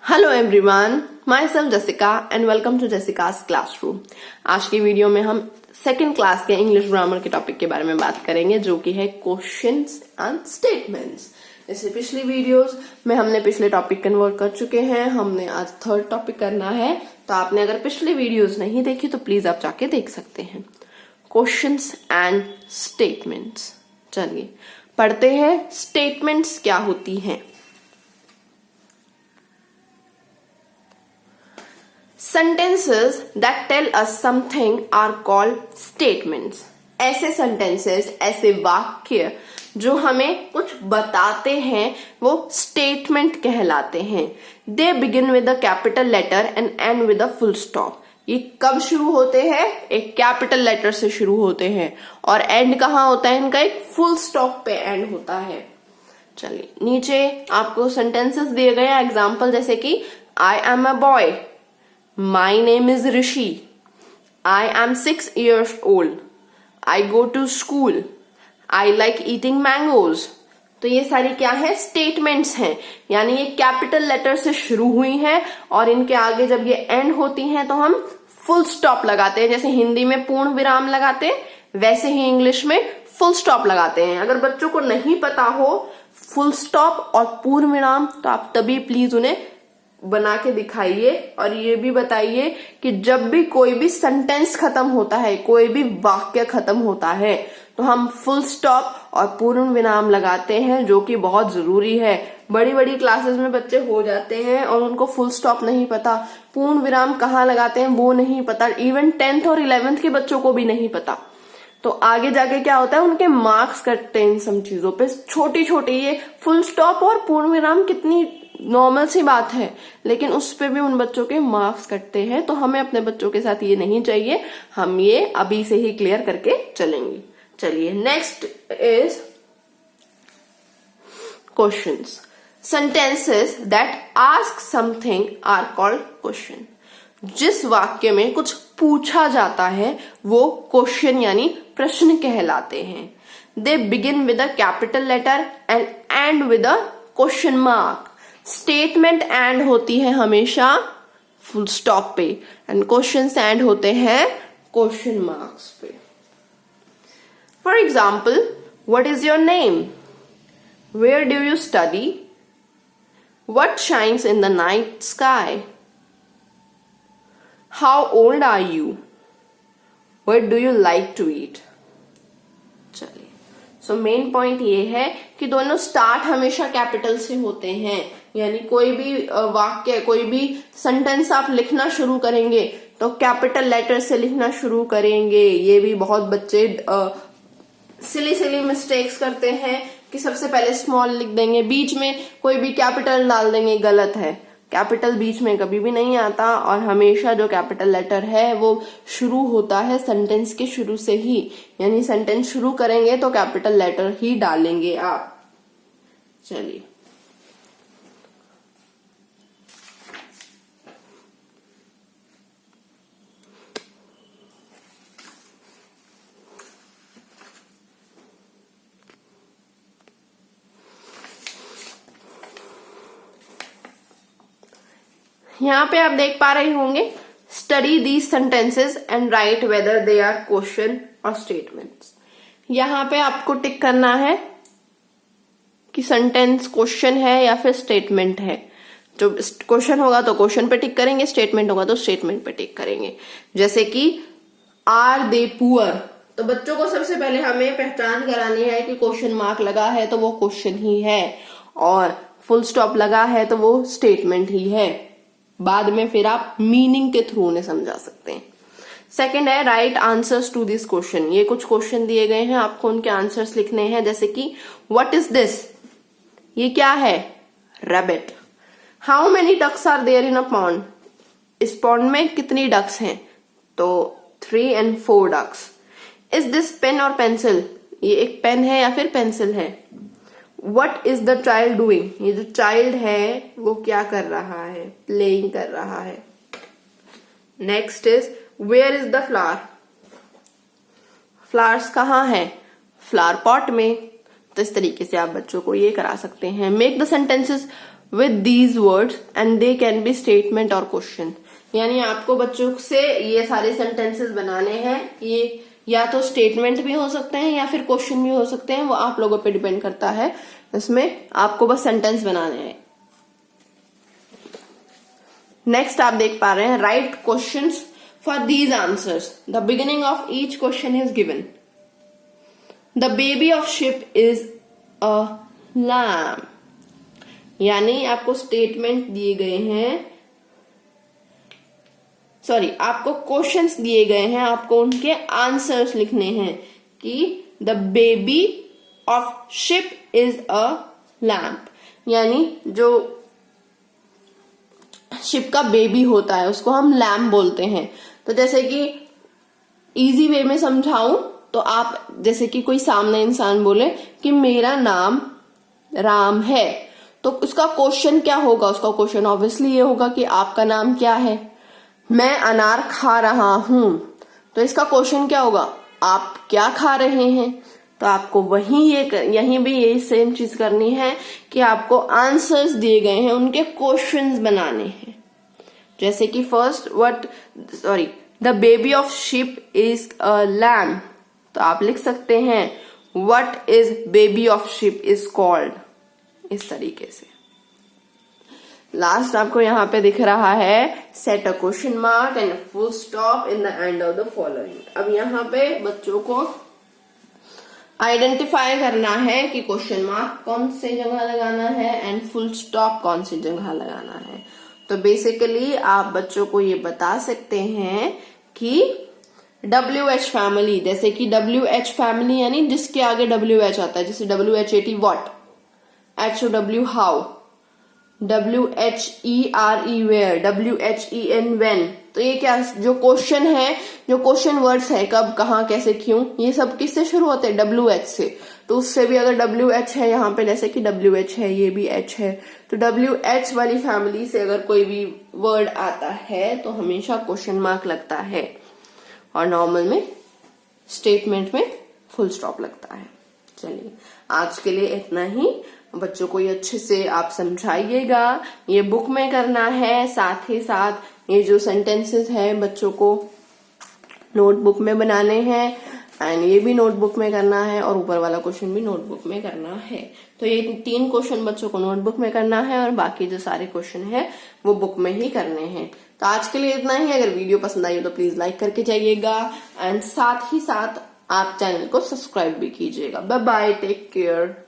Hello everyone, myself Jessica and welcome to Jessica's classroom. आज की video में हम सेकेंड क्लास के इंग्लिश ग्रामर के टॉपिक के बारे में बात करेंगे, जो कि है क्वेश्चंस एंड स्टेटमेंट्स। जैसे पिछली वीडियोस में हमने पिछले टॉपिक कन्वर्ट कर चुके हैं, हमने आज थर्ड टॉपिक करना है। तो आपने अगर पिछली वीडियोस नहीं देखी तो प्लीज आप जाके देख सकते हैं। क्वेश्चंस एंड स्टेटमेंट्स, चलिए पढ़ते हैं। स्टेटमेंट्स क्या होती हैं? Sentences that tell us something are called statements. ऐसे sentences, ऐसे वाक्य जो हमें कुछ बताते हैं वो statement कहलाते हैं। They begin with a capital letter and end with a full stop. ये कब शुरू होते हैं? एक कैपिटल लेटर से शुरू होते हैं और एंड कहाँ होता है इनका? एक फुल स्टॉप पे एंड होता है। चलिए नीचे आपको सेंटेंसेस दिए गए हैं एग्जाम्पल, जैसे कि I am a boy, My name is Rishi. I am 6 years old. I go to school. I like eating mangoes. तो ये सारी क्या है? स्टेटमेंट्स हैं, यानी ये कैपिटल लेटर से शुरू हुई हैं और इनके आगे जब ये एंड होती हैं तो हम फुल स्टॉप लगाते हैं। जैसे हिंदी में पूर्ण विराम लगाते हैं, वैसे ही इंग्लिश में फुल स्टॉप लगाते हैं। अगर बच्चों को नहीं पता हो फुल स्टॉप और पूर्ण विराम तो आप तभी प्लीज उन्हें बना के दिखाइए और ये भी बताइए कि जब भी कोई भी सेंटेंस खत्म होता है, कोई भी वाक्य खत्म होता है तो हम फुल स्टॉप और पूर्ण विराम लगाते हैं, जो कि बहुत जरूरी है। बड़ी बड़ी क्लासेस में बच्चे हो जाते हैं और उनको फुल स्टॉप नहीं पता, पूर्ण विराम कहाँ लगाते हैं वो नहीं पता। इवन 10th और 11th के बच्चों को भी नहीं पता। तो आगे जाके क्या होता है, उनके मार्क्स कटते हैं इन सब चीजों पे। छोटी छोटी ये फुल स्टॉप और पूर्ण विराम कितनी नॉर्मल सी बात है, लेकिन उस पे भी उन बच्चों के मार्क्स कटते हैं। तो हमें अपने बच्चों के साथ ये नहीं चाहिए, हम ये अभी से ही क्लियर करके चलेंगे। चलिए next is questions. Sentences that ask something are called question. जिस वाक्य में कुछ पूछा जाता है वो क्वेश्चन यानी प्रश्न कहलाते हैं। They begin with a capital letter and end with a question mark. Statement end होती है हमेशा फुल स्टॉप पे एंड क्वेश्चंस एंड होते हैं क्वेश्चन मार्क्स पे। For example, what is your name? Where do you study? What shines in the night sky? How old are you? What do you like to eat? चलिए, so main point ये है कि दोनों start हमेशा capital से होते हैं, यानी कोई भी वाक्य, कोई भी सेंटेंस आप लिखना शुरू करेंगे तो कैपिटल लेटर से लिखना शुरू करेंगे। ये भी बहुत बच्चे सिली मिस्टेक्स करते हैं कि सबसे पहले स्मॉल लिख देंगे, बीच में कोई भी कैपिटल डाल देंगे। गलत है, कैपिटल बीच में कभी भी नहीं आता और हमेशा जो कैपिटल लेटर है वो शुरू होता है सेंटेंस के शुरू से ही, यानी सेंटेंस शुरू करेंगे तो कैपिटल लेटर ही डालेंगे आप। चलिए यहाँ पे आप देख पा रहे होंगे, study these sentences and write whether they are question और स्टेटमेंट्स। यहाँ पे आपको टिक करना है कि सेंटेंस क्वेश्चन है या फिर स्टेटमेंट है। जो क्वेश्चन होगा तो क्वेश्चन पे टिक करेंगे, स्टेटमेंट होगा तो स्टेटमेंट पे टिक करेंगे। जैसे कि आर दे पुअर, तो बच्चों को सबसे पहले हमें पहचान करानी है कि क्वेश्चन मार्क लगा है तो वो क्वेश्चन ही है और फुल स्टॉप लगा है तो वो स्टेटमेंट ही है। बाद में फिर आप मीनिंग के थ्रू उन्हें समझा सकते हैं। सेकंड है write answers to this question. ये कुछ क्वेश्चन दिए गए हैं, आपको उनके आंसर्स लिखने हैं। जैसे कि व्हाट इज दिस? ये क्या है? Rabbit. How many ducks are there in a pond? इस पॉन्ड में कितनी डक्स हैं? तो 3 and 4 ducks. Is this pen और पेंसिल? ये एक पेन है या फिर पेंसिल है। What is the child doing? ये जो चाइल्ड है वो क्या कर रहा है? प्लेइंग कर रहा है। Next is where is the flower? Flowers कहाँ है? फ्लावर पॉट में। तो इस तरीके से आप बच्चों को ये करा सकते हैं। Make the sentences with these words and they can be statement और क्वेश्चन। यानी आपको बच्चों से ये सारे सेंटेंसेस बनाने हैं, ये या तो स्टेटमेंट भी हो सकते हैं या फिर क्वेश्चन भी हो सकते हैं, वो आप लोगों पे डिपेंड करता है। इसमें आपको बस सेंटेंस बनाने हैं। नेक्स्ट आप देख पा रहे हैं, write questions for these answers. The beginning of each question is given. The baby of sheep is a lamb. यानी आपको स्टेटमेंट दिए गए हैं, सॉरी आपको क्वेश्चंस दिए गए हैं, आपको उनके आंसर्स लिखने हैं कि the baby of sheep is a lamp. यानी जो शिप का बेबी होता है उसको हम लैम्प बोलते हैं। तो जैसे कि इजी वे में समझाऊं तो आप जैसे कि कोई सामने इंसान बोले कि मेरा नाम राम है, तो उसका क्वेश्चन क्या होगा? उसका क्वेश्चन ऑब्वियसली ये होगा कि आपका नाम क्या है। मैं अनार खा रहा हूं, तो इसका क्वेश्चन क्या होगा? आप क्या खा रहे हैं? तो आपको यहीं भी यही सेम चीज करनी है कि आपको आंसर्स दिए गए हैं, उनके क्वेश्चंस बनाने हैं। जैसे कि the baby of sheep is a lamb, तो आप लिख सकते हैं what is baby of sheep is called, इस तरीके से। लास्ट आपको यहाँ पे दिख रहा है set a question mark and full stop in the end of the following. अब यहाँ पे बच्चों को आइडेंटिफाई करना है कि क्वेश्चन मार्क कौन से जगह लगाना है एंड फुल स्टॉप कौन सी जगह लगाना है। तो बेसिकली आप बच्चों को ये बता सकते हैं कि WH फैमिली, जैसे कि WH फैमिली यानी जिसके आगे WH आता है, जैसे WHAT what, HOW how, WHERE where, WHEN when. तो ये क्या जो क्वेश्चन है, जो क्वेश्चन वर्ड्स है, कब, कहाँ, कैसे, क्यों, ये सब किससे शुरू होते हैं? WH से। तो उससे भी अगर WH है यहाँ पे, जैसे कि WH है, ये भी H है, तो WH वाली फैमिली से अगर कोई भी वर्ड आता है तो हमेशा क्वेश्चन मार्क लगता है, और नॉर्मल में स्टेटमेंट में फुल स्टॉप लगता है। चलिए आज के लिए इतना ही। बच्चों को ये अच्छे से आप समझाइएगा, ये बुक में करना है, साथ ही साथ ये जो सेंटेंसेस है बच्चों को नोटबुक में बनाने हैं, एंड ये भी नोटबुक में करना है, और ऊपर वाला क्वेश्चन भी नोटबुक में करना है। तो ये 3 क्वेश्चन बच्चों को नोटबुक में करना है, और बाकी जो सारे क्वेश्चन है वो बुक में ही करने हैं। तो आज के लिए इतना ही। अगर वीडियो पसंद आई हो तो प्लीज लाइक करके जाइएगा, एंड साथ ही साथ आप चैनल को सब्सक्राइब भी कीजिएगा। Bye bye, take care.